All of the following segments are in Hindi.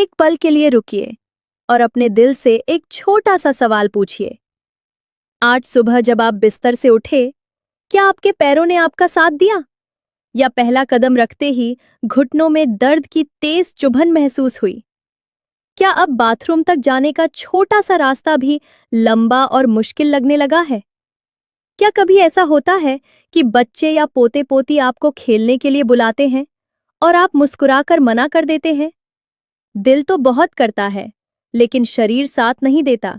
एक पल के लिए रुकिए और अपने दिल से एक छोटा सा सवाल पूछिए। आज सुबह जब आप बिस्तर से उठे, क्या आपके पैरों ने आपका साथ दिया? या पहला कदम रखते ही घुटनों में दर्द की तेज चुभन महसूस हुई? क्या अब बाथरूम तक जाने का छोटा सा रास्ता भी लंबा और मुश्किल लगने लगा है? क्या कभी ऐसा होता है कि बच्चे या पोते पोती आपको खेलने के लिए बुलाते हैं और आप मुस्कुराकर मना कर देते हैं? दिल तो बहुत करता है, लेकिन शरीर साथ नहीं देता,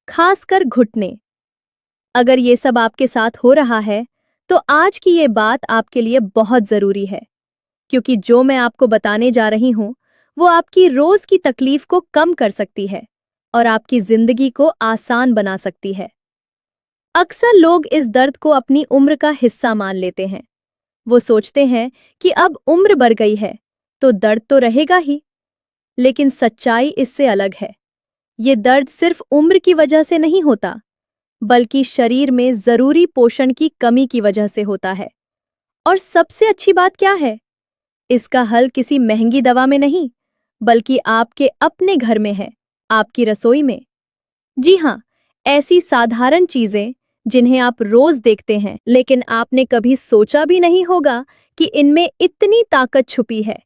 खासकर घुटने। अगर ये सब आपके साथ हो रहा है, तो आज की ये बात आपके लिए बहुत जरूरी है, क्योंकि जो मैं आपको बताने जा रही हूं, वो आपकी रोज की तकलीफ को कम कर सकती है और आपकी जिंदगी को आसान बना सकती है। अक्सर लोग इस दर्द को अपनी उम्र का हिस्सा मान लेते हैं। वो सोचते हैं कि अब उम्र बढ़ गई है, तो दर्द तो रहेगा ही। लेकिन सच्चाई इससे अलग है। ये दर्द सिर्फ उम्र की वजह से नहीं होता, बल्कि शरीर में जरूरी पोषण की कमी की वजह से होता है। और सबसे अच्छी बात क्या है? इसका हल किसी महंगी दवा में नहीं, बल्कि आपके अपने घर में है, आपकी रसोई में। जी हाँ, ऐसी साधारण चीजें जिन्हें आप रोज देखते हैं, लेकिन आपने कभी सोचा भी नहीं होगा कि इनमें इतनी ताकत छुपी है।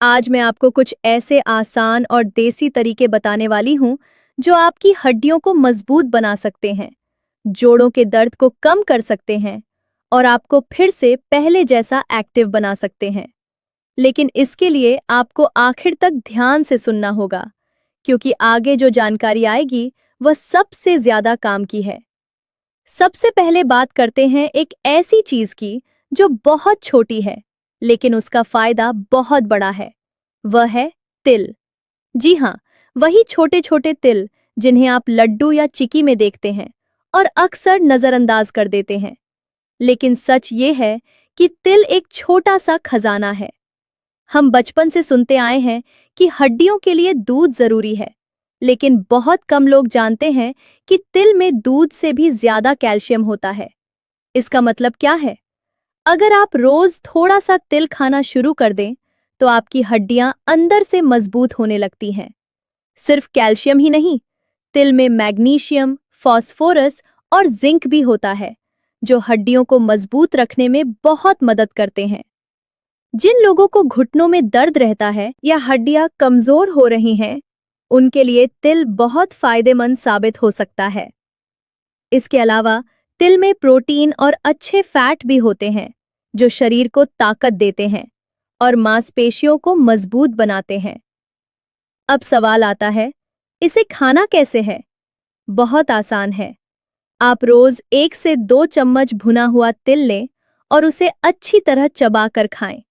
आज मैं आपको कुछ ऐसे आसान और देसी तरीके बताने वाली हूँ जो आपकी हड्डियों को मजबूत बना सकते हैं, जोड़ों के दर्द को कम कर सकते हैं और आपको फिर से पहले जैसा एक्टिव बना सकते हैं। लेकिन इसके लिए आपको आखिर तक ध्यान से सुनना होगा, क्योंकि आगे जो जानकारी आएगी वह सबसे ज्यादा काम की है। सबसे पहले बात करते हैं एक ऐसी चीज की जो बहुत छोटी है, लेकिन उसका फायदा बहुत बड़ा है। वह है तिल। जी हाँ, वही छोटे छोटे तिल जिन्हें आप लड्डू या चिक्की में देखते हैं और अक्सर नजरअंदाज कर देते हैं। लेकिन सच ये है कि तिल एक छोटा सा खजाना है। हम बचपन से सुनते आए हैं कि हड्डियों के लिए दूध जरूरी है, लेकिन बहुत कम लोग जानते हैं कि तिल में दूध से भी ज्यादा कैल्शियम होता है। इसका मतलब क्या है? अगर आप रोज थोड़ा सा तिल खाना शुरू कर दें, तो आपकी हड्डियां अंदर से मजबूत होने लगती हैं। सिर्फ कैल्शियम ही नहीं, तिल में मैग्नीशियम, फास्फोरस और जिंक भी होता है, जो हड्डियों को मजबूत रखने में बहुत मदद करते हैं। जिन लोगों को घुटनों में दर्द रहता है या हड्डियां कमजोर हो रही हैं, उनके लिए तिल बहुत फायदेमंद साबित हो सकता है। इसके अलावा तिल में प्रोटीन और अच्छे फैट भी होते हैं, जो शरीर को ताकत देते हैं और मांसपेशियों को मजबूत बनाते हैं। अब सवाल आता है, इसे खाना कैसे है? बहुत आसान है। आप रोज 1 से 2 चम्मच भुना हुआ तिल लें और उसे अच्छी तरह चबाकर खाएं।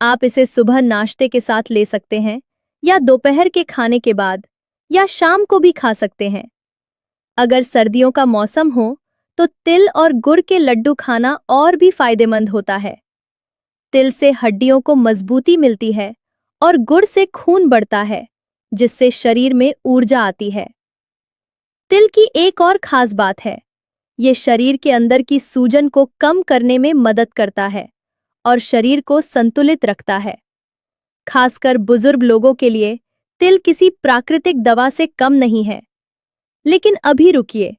आप इसे सुबह नाश्ते के साथ ले सकते हैं, या दोपहर के खाने के बाद, या शाम को भी खा सकते हैं। अगर सर्दियों का मौसम हो, तो तिल और गुड़ के लड्डू खाना और भी फायदेमंद होता है। तिल से हड्डियों को मजबूती मिलती है और गुड़ से खून बढ़ता है, जिससे शरीर में ऊर्जा आती है। तिल की एक और खास बात है, ये शरीर के अंदर की सूजन को कम करने में मदद करता है और शरीर को संतुलित रखता है। खासकर बुजुर्ग लोगों के लिए तिल किसी प्राकृतिक दवा से कम नहीं है। लेकिन अभी रुकिए,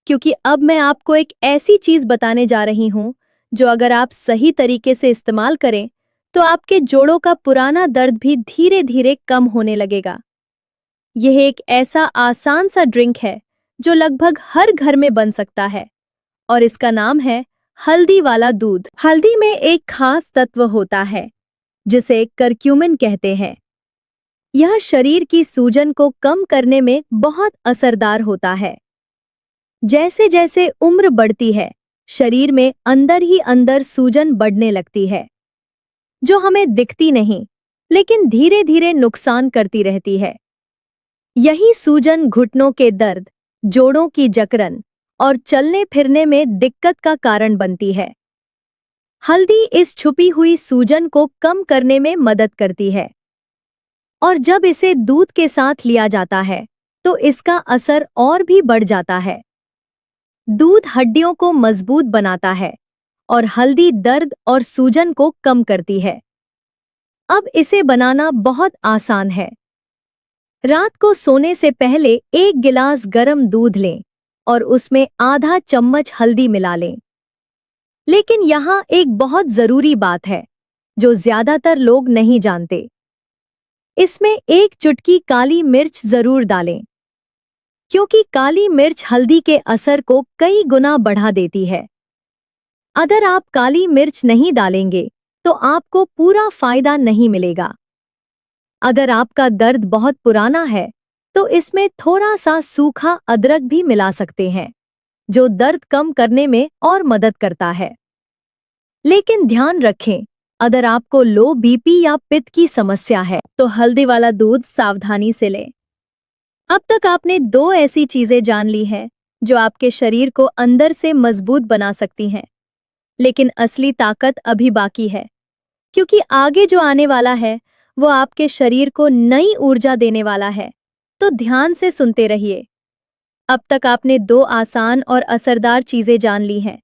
क्योंकि अब मैं आपको एक ऐसी चीज बताने जा रही हूं जो अगर आप सही तरीके से इस्तेमाल करें, तो आपके जोड़ों का पुराना दर्द भी धीरे धीरे कम होने लगेगा। यह एक ऐसा आसान सा ड्रिंक है जो लगभग हर घर में बन सकता है, और इसका नाम है हल्दी वाला दूध। हल्दी में एक खास तत्व होता है जिसे करक्यूमिन कहते हैं। यह शरीर की सूजन को कम करने में बहुत असरदार होता है। जैसे जैसे उम्र बढ़ती है, शरीर में अंदर ही अंदर सूजन बढ़ने लगती है, जो हमें दिखती नहीं, लेकिन धीरे धीरे नुकसान करती रहती है। यही सूजन घुटनों के दर्द, जोड़ों की जकड़न और चलने फिरने में दिक्कत का कारण बनती है। हल्दी इस छुपी हुई सूजन को कम करने में मदद करती है, और जब इसे दूध के साथ लिया जाता है, तो इसका असर और भी बढ़ जाता है। दूध हड्डियों को मजबूत बनाता है और हल्दी दर्द और सूजन को कम करती है। अब इसे बनाना बहुत आसान है। रात को सोने से पहले 1 गिलास गर्म दूध लें और उसमें आधा चम्मच हल्दी मिला लें। लेकिन यहाँ एक बहुत जरूरी बात है जो ज्यादातर लोग नहीं जानते। इसमें 1 चुटकी काली मिर्च जरूर डालें, क्योंकि काली मिर्च हल्दी के असर को कई गुना बढ़ा देती है। अगर आप काली मिर्च नहीं डालेंगे तो आपको पूरा फायदा नहीं मिलेगा। अगर आपका दर्द बहुत पुराना है तो इसमें थोड़ा सा सूखा अदरक भी मिला सकते हैं, जो दर्द कम करने में और मदद करता है। लेकिन ध्यान रखें, अगर आपको लो बीपी या पित्त की समस्या है तो हल्दी वाला दूध सावधानी से लें। अब तक आपने 2 ऐसी चीजें जान ली हैं जो आपके शरीर को अंदर से मजबूत बना सकती हैं। लेकिन असली ताकत अभी बाकी है, क्योंकि आगे जो आने वाला है वो आपके शरीर को नई ऊर्जा देने वाला है। तो ध्यान से सुनते रहिए। अब तक आपने 2 आसान और असरदार चीजें जान ली हैं,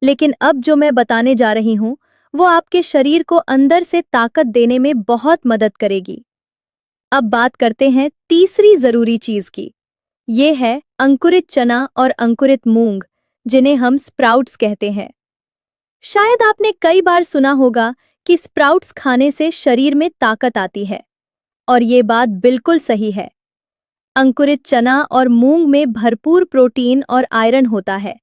लेकिन अब जो मैं बताने जा रही हूं वो आपके शरीर को अंदर से ताकत देने में बहुत मदद करेगी। अब बात करते हैं तीसरी जरूरी चीज की। ये है अंकुरित चना और अंकुरित मूंग, जिन्हें हम स्प्राउट्स कहते हैं। शायद आपने कई बार सुना होगा कि स्प्राउट्स खाने से शरीर में ताकत आती है, और ये बात बिल्कुल सही है। अंकुरित चना और मूंग में भरपूर प्रोटीन और आयरन होता है,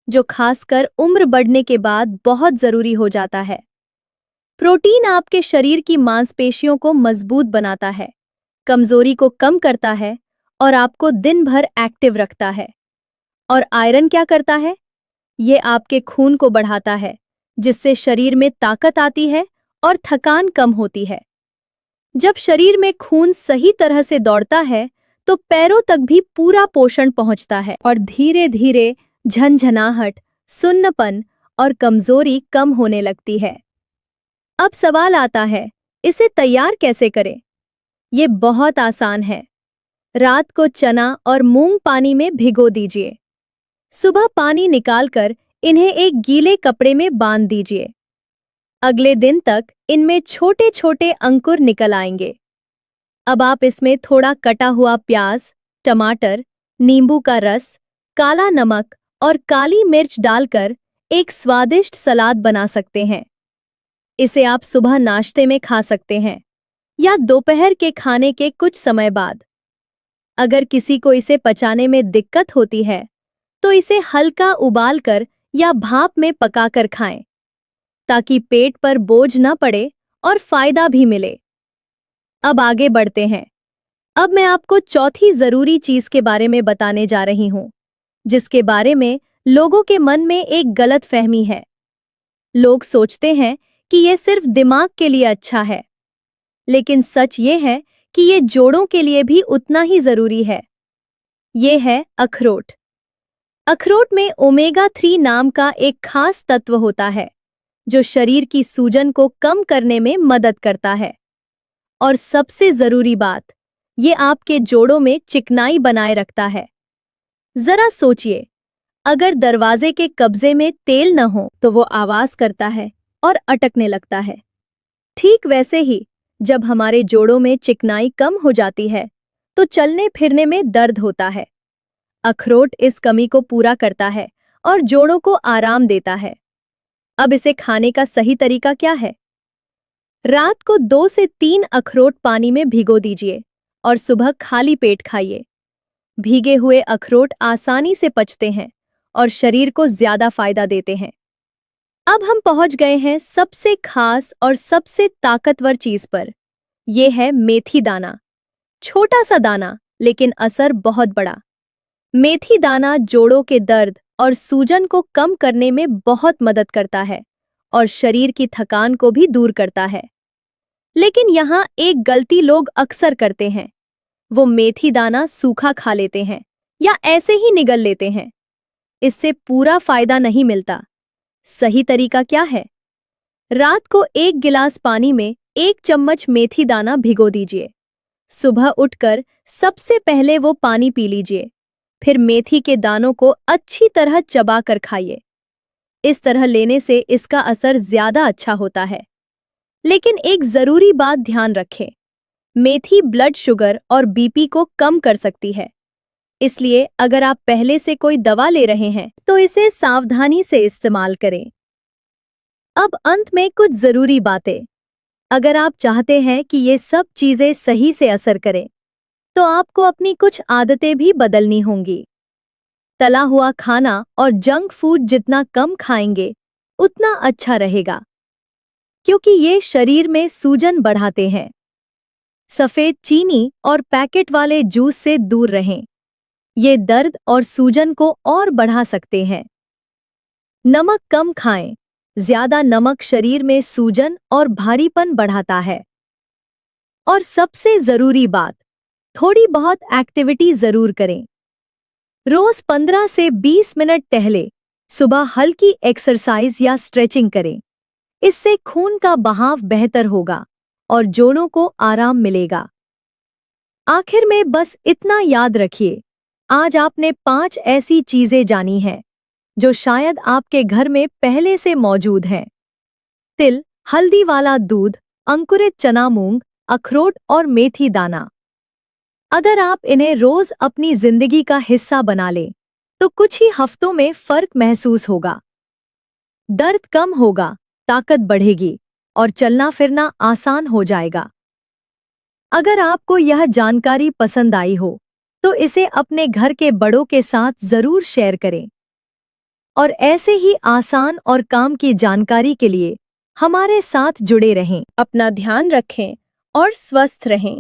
जो खासकर उम्र बढ़ने के बाद बहुत जरूरी हो जाता है। प्रोटीन आपके शरीर की मांसपेशियों को मजबूत बनाता है, कमजोरी को कम करता है और आपको दिन भर एक्टिव रखता है। और आयरन क्या करता है? ये आपके खून को बढ़ाता है, जिससे शरीर में ताकत आती है और थकान कम होती है। जब शरीर में खून सही तरह से दौड़ता है तो पैरों तक भी पूरा पोषण पहुंचता है और धीरे धीरे झंझनाहट, सुन्नपन और कमजोरी कम होने लगती है। अब सवाल आता है, इसे तैयार कैसे करें? ये बहुत आसान है। रात को चना और मूंग पानी में भिगो दीजिए। सुबह पानी निकालकर इन्हें एक गीले कपड़े में बांध दीजिए। अगले दिन तक इनमें छोटे छोटे अंकुर निकल आएंगे। अब आप इसमें थोड़ा कटा हुआ प्याज, टमाटर, नींबू का रस, काला नमक और काली मिर्च डालकर एक स्वादिष्ट सलाद बना सकते हैं। इसे आप सुबह नाश्ते में खा सकते हैं या दोपहर के खाने के कुछ समय बाद। अगर किसी को इसे पचाने में दिक्कत होती है तो इसे हल्का उबालकर या भाप में पकाकर खाएं, ताकि पेट पर बोझ न पड़े और फायदा भी मिले। अब आगे बढ़ते हैं। अब मैं आपको चौथी जरूरी चीज के बारे में बताने जा रही हूं, जिसके बारे में लोगों के मन में एक गलतफहमी है। लोग सोचते हैं कि यह सिर्फ दिमाग के लिए अच्छा है, लेकिन सच ये है कि ये जोड़ों के लिए भी उतना ही जरूरी है। ये है अखरोट। अखरोट में ओमेगा 3 नाम का एक खास तत्व होता है, जो शरीर की सूजन को कम करने में मदद करता है। और सबसे जरूरी बात, ये आपके जोड़ों में चिकनाई बनाए रखता है। जरा सोचिए, अगर दरवाजे के कब्जे में तेल न हो तो वो आवाज करता है और अटकने लगता है। ठीक वैसे ही, जब हमारे जोड़ों में चिकनाई कम हो जाती है तो चलने फिरने में दर्द होता है। अखरोट इस कमी को पूरा करता है और जोड़ों को आराम देता है। अब इसे खाने का सही तरीका क्या है? रात को 2 से 3 अखरोट पानी में भिगो दीजिए और सुबह खाली पेट खाइए। भीगे हुए अखरोट आसानी से पचते हैं और शरीर को ज्यादा फायदा देते हैं। अब हम पहुंच गए हैं सबसे खास और सबसे ताकतवर चीज पर। यह है मेथी दाना। छोटा सा दाना, लेकिन असर बहुत बड़ा। मेथी दाना जोड़ों के दर्द और सूजन को कम करने में बहुत मदद करता है और शरीर की थकान को भी दूर करता है। लेकिन यहाँ एक गलती लोग अक्सर करते हैं। वो मेथी दाना सूखा खा लेते हैं या ऐसे ही निगल लेते हैं। इससे पूरा फायदा नहीं मिलता। सही तरीका क्या है? रात को 1 गिलास पानी में 1 चम्मच मेथी दाना भिगो दीजिए। सुबह उठकर सबसे पहले वो पानी पी लीजिए। फिर मेथी के दानों को अच्छी तरह चबा कर खाइए। इस तरह लेने से इसका असर ज्यादा अच्छा होता है। लेकिन एक जरूरी बात ध्यान रखें, मेथी ब्लड शुगर और बीपी को कम कर सकती है, इसलिए अगर आप पहले से कोई दवा ले रहे हैं तो इसे सावधानी से इस्तेमाल करें। अब अंत में कुछ जरूरी बातें। अगर आप चाहते हैं कि ये सब चीजें सही से असर करें, तो आपको अपनी कुछ आदतें भी बदलनी होंगी। तला हुआ खाना और जंक फूड जितना कम खाएंगे, उतना अच्छा रहेगा, क्योंकि ये शरीर में सूजन बढ़ाते हैं। सफेद चीनी और पैकेट वाले जूस से दूर रहें, ये दर्द और सूजन को और बढ़ा सकते हैं। नमक कम खाएं, ज्यादा नमक शरीर में सूजन और भारीपन बढ़ाता है। और सबसे जरूरी बात, थोड़ी बहुत एक्टिविटी जरूर करें। रोज 15 से 20 मिनट टहले, सुबह हल्की एक्सरसाइज या स्ट्रेचिंग करें। इससे खून का बहाव बेहतर होगा और जोड़ों को आराम मिलेगा। आखिर में बस इतना याद रखिए, आज आपने 5 ऐसी चीजें जानी हैं जो शायद आपके घर में पहले से मौजूद हैं। तिल, हल्दी वाला दूध, अंकुरित चना, मूंग, अखरोट और मेथी दाना। अगर आप इन्हें रोज अपनी जिंदगी का हिस्सा बना लें, तो कुछ ही हफ्तों में फर्क महसूस होगा। दर्द कम होगा, ताकत बढ़ेगी और चलना फिरना आसान हो जाएगा। अगर आपको यह जानकारी पसंद आई हो, तो इसे अपने घर के बड़ों के साथ जरूर शेयर करें। और ऐसे ही आसान और काम की जानकारी के लिए हमारे साथ जुड़े रहें। अपना ध्यान रखें और स्वस्थ रहें।